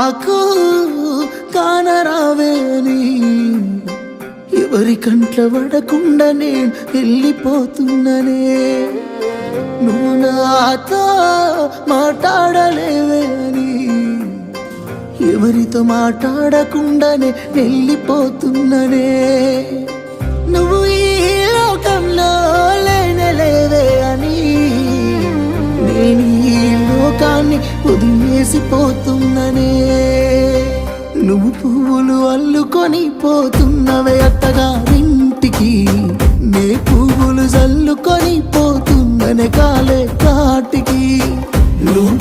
నాకు కానరావేని ఎవరి కంట్ల పడకుండా నేను వెళ్ళిపోతున్ననే నువ్వు నాతో మాట్లాడలేవే అని ఎవరితో మాట్లాడకుండానే వెళ్ళిపోతున్ననే నువ్వు ఈ లోకంలో లేనలేవే అని నేను ఈ లోకాన్ని వదిలేసిపోతున్ననే నువ్వు పువ్వులు అల్లుకొని పోతున్నవే అత్తగారింటికి నే పువ్వులు జల్లుకొని పోతున్ననే కాలే కాటికి నువ్వు